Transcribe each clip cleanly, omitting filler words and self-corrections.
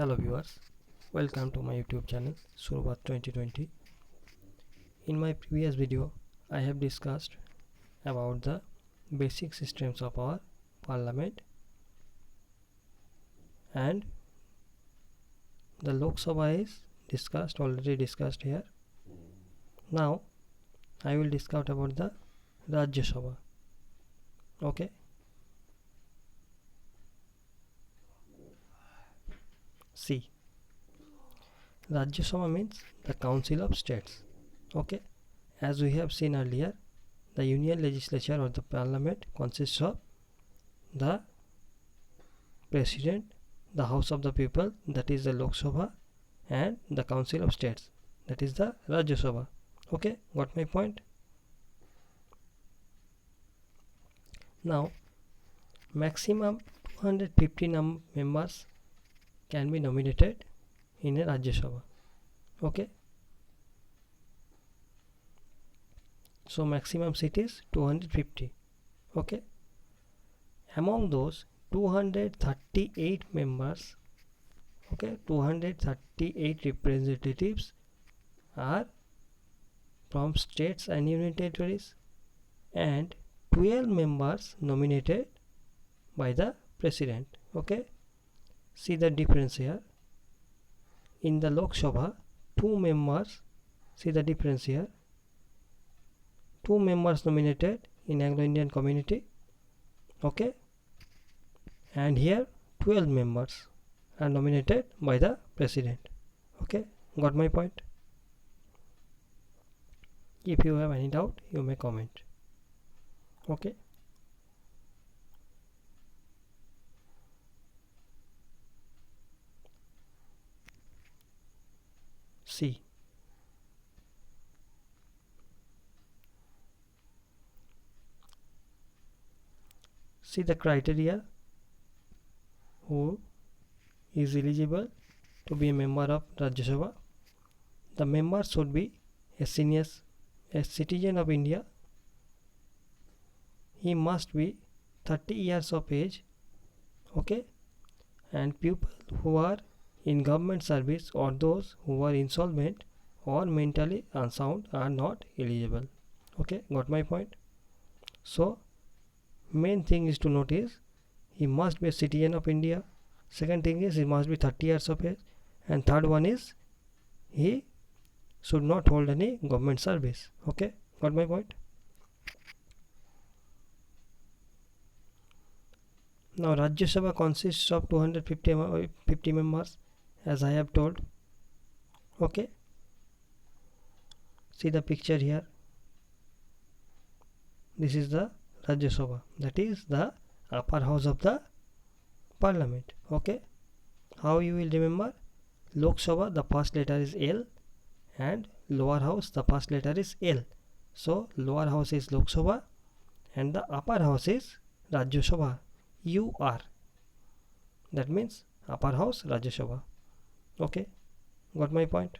Hello viewers, welcome to my YouTube channel Surbat 2020. In my previous video, I have discussed about the basic systems of our parliament and the Lok Sabha is already discussed here. Now I will discuss about the Rajya Sabha. Okay. See, Rajya Sabha means the Council of States. Okay. As we have seen earlier, the Union Legislature or the Parliament consists of the President, the House of the People, that is the Lok Sabha, and the Council of States, that is the Rajya Sabha. Okay, got my point? Now, maximum 250 members can be nominated in a Rajya Sabha. Okay. So maximum seat is 250. Okay. Among those 238 members, okay, 238 representatives are from states and union territories, and 12 members nominated by the president. Okay. See the difference here. In the Lok Sabha, 2 members, see the difference here. 2 members nominated in Anglo-Indian community. Okay. And here 12 members are nominated by the president. Okay. Got my point? If you have any doubt, you may comment. Okay. See, the criteria who is eligible to be a member of Rajya Sabha. The member should be a citizen of India. He must be 30 years of age. Okay. And people who are in government service or those who are insolvent or mentally unsound are not eligible. Okay, got my point? So main thing is to notice he must be a citizen of India. Second thing is he must be 30 years of age, and third one is he should not hold any government service. Okay, got my point? Now Rajya Sabha consists of 250 members, as I have told. Okay. See the picture here. This is the Rajya Sabha, that is the upper house of the parliament. Okay. How you will remember? Lok Sabha, the first letter is L, and lower house, the first letter is L. So lower house is Lok Sabha and the upper house is Rajya Sabha. UR, that means upper house Rajya Sabha. Okay, got my point?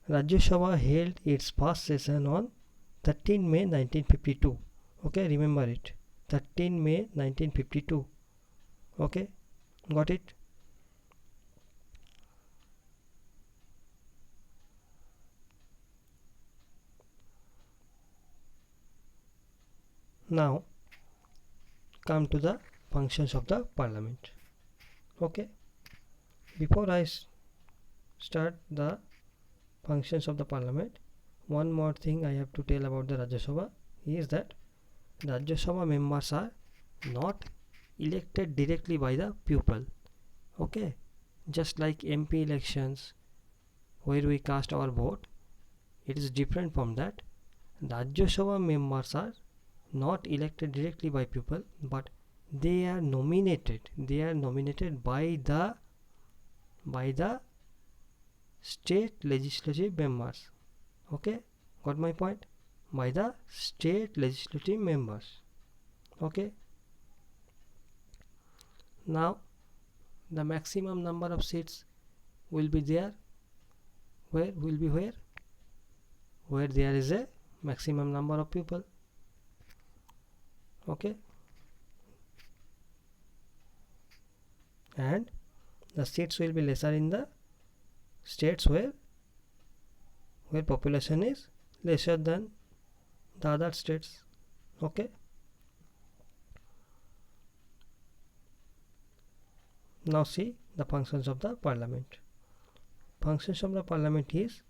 Rajya Sabha held its first session on 13 May 1952. Okay, remember it. 13 May 1952. Okay, got it? Now come to the functions of the parliament. Okay, before I start the functions of the parliament, one more thing I have to tell about the Rajya Sabha is that Rajya Sabha members are not elected directly by the people. Okay, just like MP elections where we cast our vote, it is different from that. Rajya Sabha members are not elected directly by people, but they are nominated by the state legislative members. Okay, got my point? By the state legislative members. Okay. Now the maximum number of seats will be there. Where there is a maximum number of people. Okay, and The seats will be lesser in the states where population is lesser than the other states. Okay. Now see the functions of the parliament. Functions of the parliament is,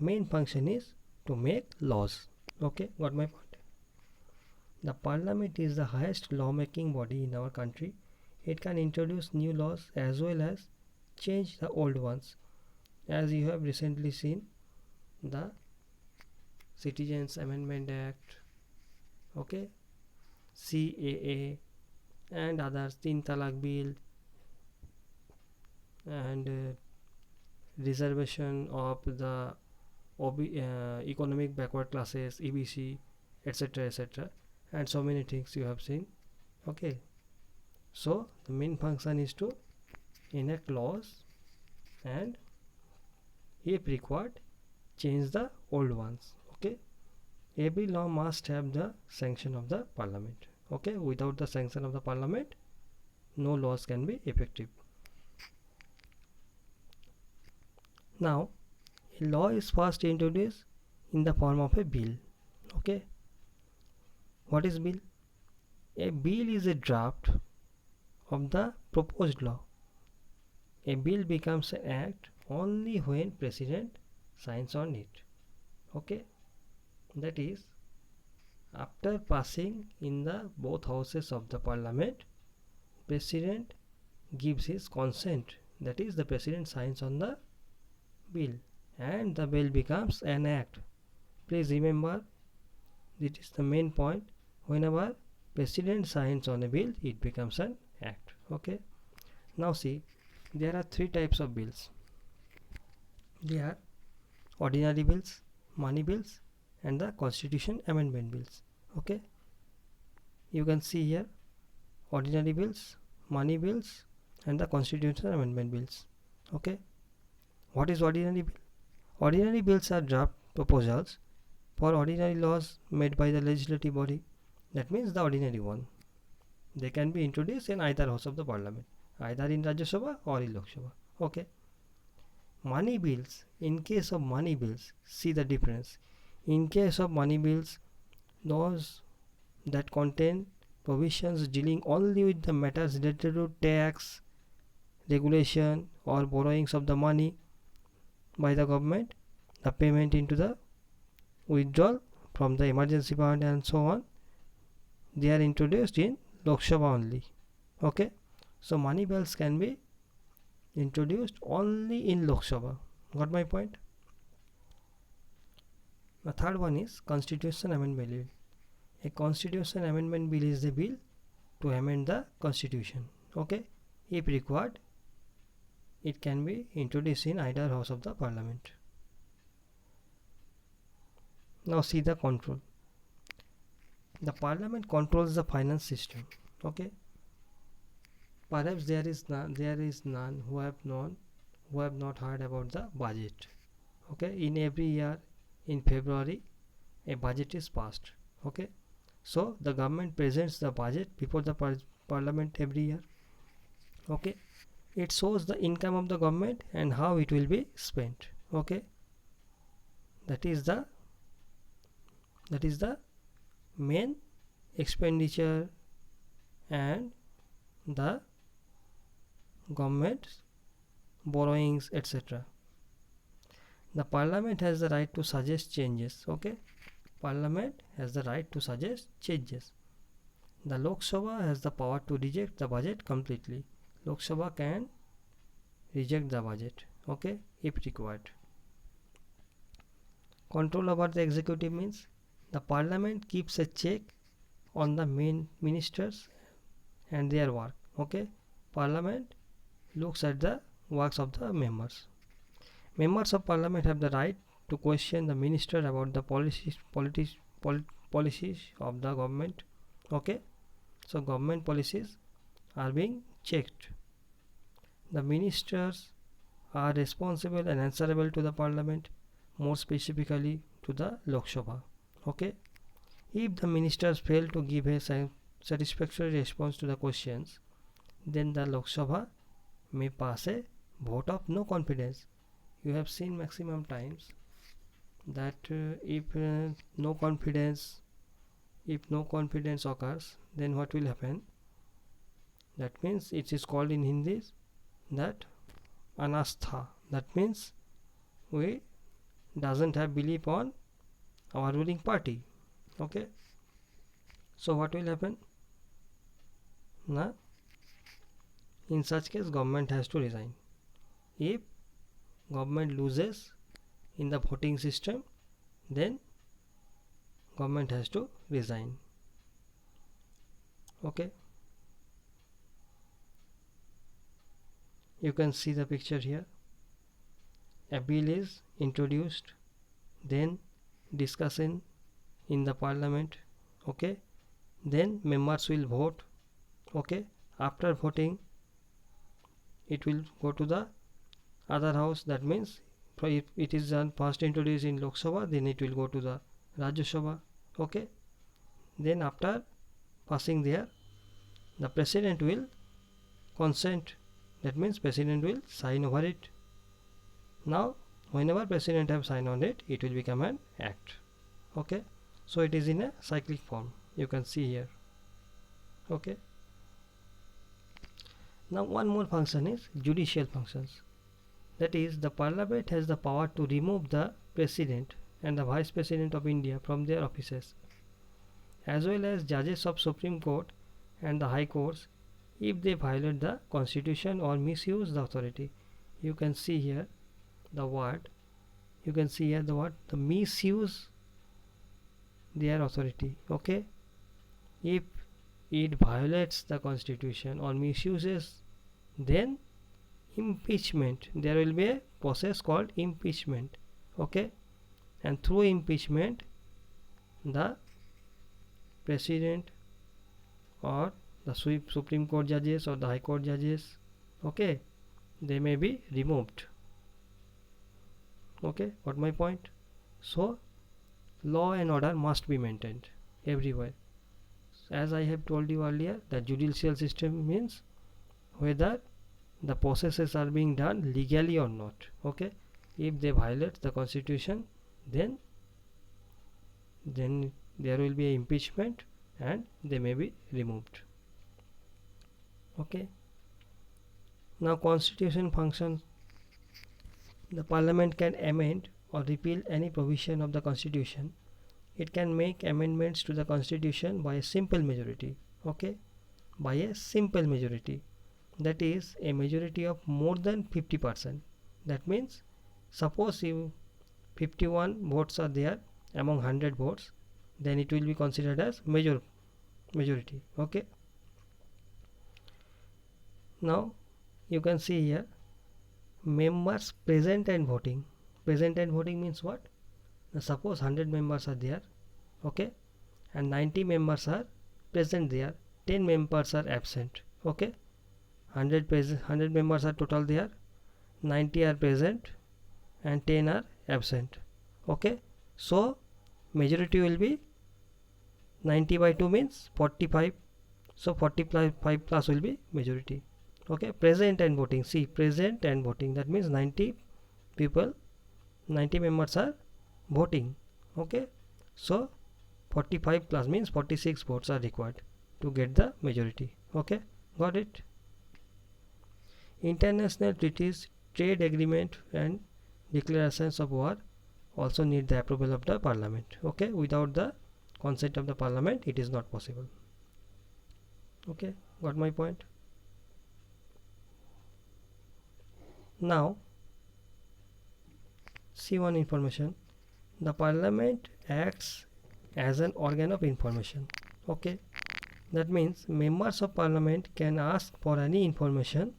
main function is to make laws. Okay, got my point. The parliament is the highest lawmaking body in our country. It can introduce new laws as well as change the old ones, as you have recently seen the Citizens Amendment Act, okay, CAA, and others, Teen Talak Bill, and reservation of the economic backward classes, EBC, etc., etc., and so many things you have seen. Okay, so the main function is to enact laws and, if required, change the old ones. Okay, every law must have the sanction of the parliament. Okay, without the sanction of the parliament, no laws can be effective. Now, a law is first introduced in the form of a bill. Okay, what is bill? A bill is a draft of the proposed law. A bill becomes an act only when president signs on it. Okay, that is, after passing in the both houses of the parliament, president gives his consent. That is, the president signs on the bill and the bill becomes an act. Please remember, this is the main point. Whenever president signs on a bill, it becomes an act. Okay. Now see, there are three types of bills. They are ordinary bills, money bills, and the constitution amendment bills. Okay. You can see here ordinary bills, money bills, and the constitution amendment bills. Okay. What is ordinary bill? Ordinary bills are draft proposals for ordinary laws made by the legislative body. That means the ordinary one. They can be introduced in either house of the parliament, either in Rajya Sabha or in Lok Sabha. Okay. Money bills. In case of money bills, see the difference. In case of money bills, those that contain provisions dealing only with the matters related to tax, regulation, or borrowings of the money by the government, the payment into the withdrawal from the emergency fund and so on, they are introduced in Lok Sabha only. Okay, so money bills can be introduced only in Lok Sabha. Got my point? The third one is Constitution Amendment Bill. A Constitution Amendment Bill is a bill to amend the Constitution. Okay, if required, it can be introduced in either house of the parliament. Now see the control. The parliament controls the finance system. Okay, perhaps there is none who have not heard about the budget. Okay, in every year in February a budget is passed. Okay, so the government presents the budget before the parliament every year. Okay, it shows the income of the government and how it will be spent. Okay, that is the main expenditure and the government's borrowings, etc. The parliament has the right to suggest changes. Okay, parliament has the right to suggest changes. The Lok Sabha has the power to reject the budget completely. Lok Sabha can reject the budget. Okay, if required. Control over the executive means the parliament keeps a check on the main ministers and their work. Okay, parliament looks at the works of the members. Members of parliament have the right to question the minister about the policies of the government. Okay, so government policies are being checked. The ministers are responsible and answerable to the parliament, more specifically to the Lok Sabha. Okay, if the ministers fail to give a satisfactory response to the questions, then the Lok Sabha may pass a vote of no confidence. You have seen maximum times that if no confidence occurs, then what will happen? That means it is called in Hindi that anastha. That means we doesn't have belief on our ruling party. Okay, so what will happen? Now, in such case, government has to resign. If government loses in the voting system, then government has to resign. Okay, you can see the picture here. A bill is introduced, then discussion in the parliament. Okay, then members will vote. Okay, after voting it will go to the other house. That means if it is first introduced in Lok Sabha, then it will go to the Rajya Sabha. Okay, then after passing there, the president will consent. That means president will sign over it. Now whenever president have signed on it, it will become an act. Okay, so it is in a cyclic form, you can see here. Okay, now one more function is judicial functions. That is, the parliament has the power to remove the president and the vice president of India from their offices, as well as judges of Supreme Court and the High Courts if they violate the constitution or misuse the authority. You can see here the word, the misuse their authority. Okay, if it violates the constitution or misuses, then impeachment, there will be a process called impeachment. Okay, and through impeachment the president or the Supreme Court judges or the High Court judges, okay, they may be removed. Okay, got my point? So law and order must be maintained everywhere. As I have told you earlier, the judicial system means whether the processes are being done legally or not. Okay, if they violate the constitution, then there will be an impeachment and they may be removed. Okay, now constitution functions. The parliament can amend or repeal any provision of the constitution. It can make amendments to the constitution by a simple majority. Okay, by a simple majority, that is a majority of more than 50%. That means suppose if 51 votes are there among 100 votes, then it will be considered as majority. Okay, now you can see here members present and voting. Present and voting means what? Now suppose 100 members are there, okay, and 90 members are present there, 10 members are absent. Okay, 100 members are total there, 90 are present and 10 are absent. Okay, so majority will be 90 by 2 means 45, so 45 plus will be majority. Okay, present and voting, see, present and voting, that means 90 people, 90 members are voting. Okay, so 45 plus means 46 votes are required to get the majority. Okay, got it? International treaties, trade agreement and declarations of war also need the approval of the parliament. Okay, without the consent of the parliament it is not possible. Okay, got my point? Now see one information. The parliament acts as an organ of information. Okay, that means members of parliament can ask for any information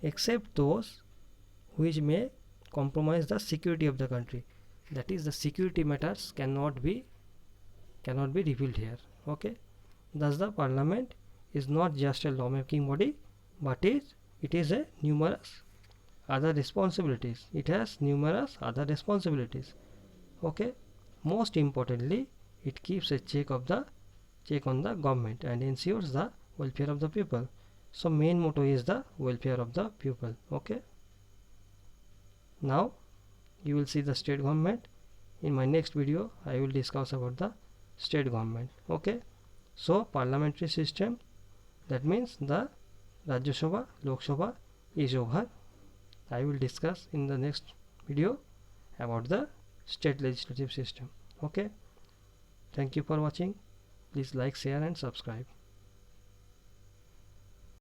except those which may compromise the security of the country. That is, the security matters cannot be revealed here. Okay, thus the parliament is not just a lawmaking body, but it is a numerous other responsibilities. It has numerous other responsibilities. Okay, most importantly, it keeps a check on the government and ensures the welfare of the people. So main motto is the welfare of the people. Okay, now you will see the state government. In my next video I will discuss about the state government. Okay, so parliamentary system, that means the Rajya Sabha, Lok Sabha is over. I will discuss in the next video about the state legislative system. Okay, thank you for watching. Please like, share and subscribe.